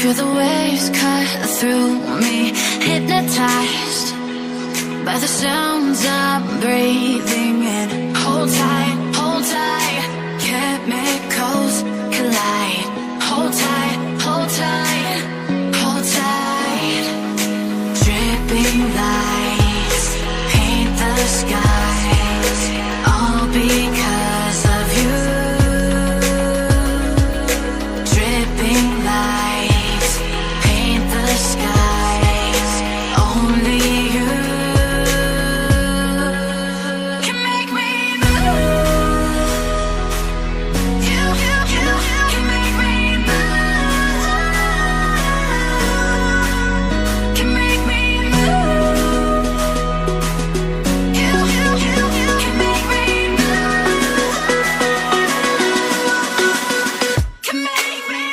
Feel the waves cut through me, hypnotized by the sounds I'm breathing in. Hold tight, chemicals collide. Hold tight, hold tight, hold tight. Dripping lights paint the skies, all because of you. Dripping lights paint the skies, only you can make me move. You can make me move. Can make me move. You can make me move. Can make me.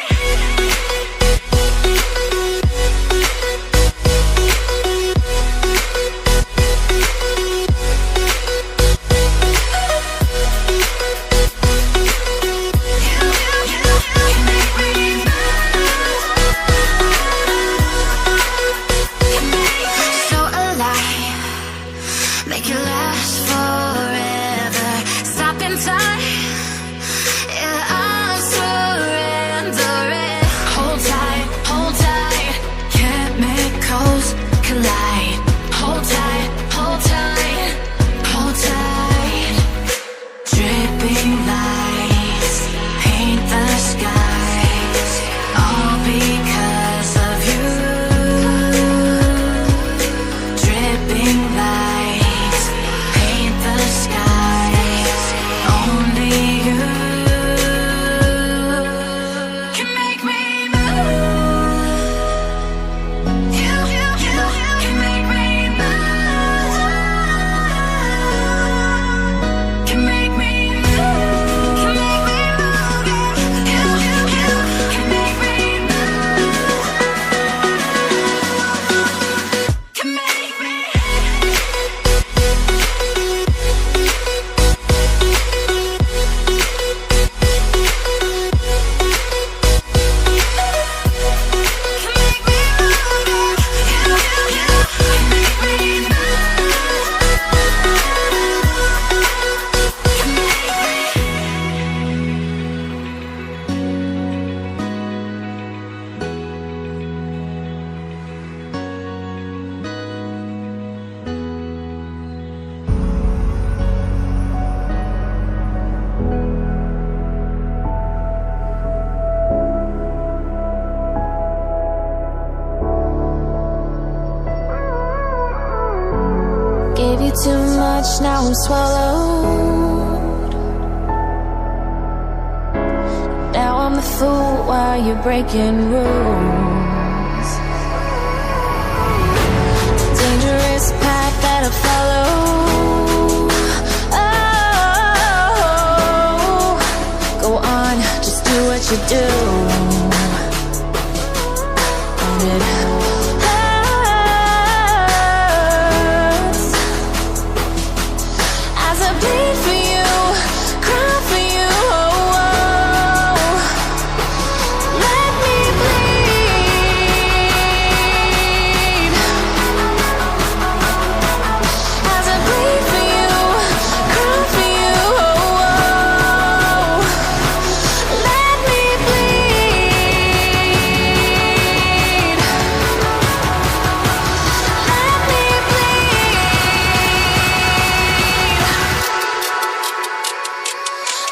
So alive, make it last forever. Stop in time, yeah, I'm surrendering. Hold tight, chemicals collide. Hold tight, hold tight, hold tight. Dripping lights paint the skies, all because of you. Dripping lights paint the skies, only you can make me move. You can make me move. Can make me move. Can make me move. You can make me move. Can make me. Gave you too much, now I'm swallowed. Now I'm the fool while you're breaking rules. Dangerous path that I follow. Oh, go on, just do what you do. And it hurts as I bleed for you, cry for you. Oh, let me bleed as I bleed for you, cry for you. Oh, let me bleed.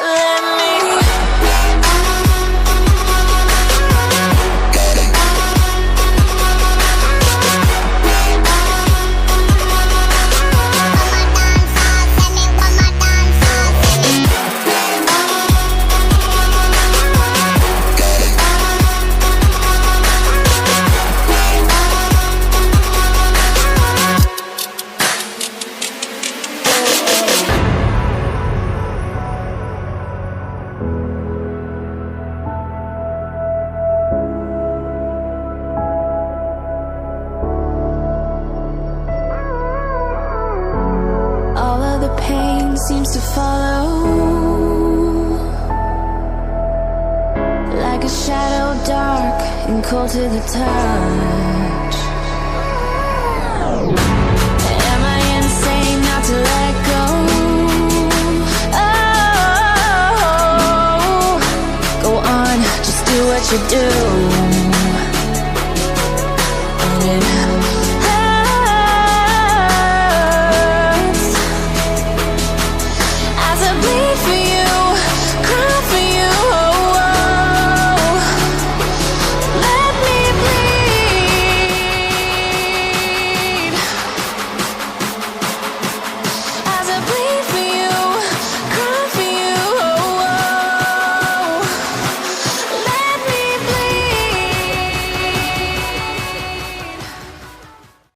Let me seems to follow like a a shadow, dark and cold to the touch. Am I insane not to let go? Oh, go on, just do what you do.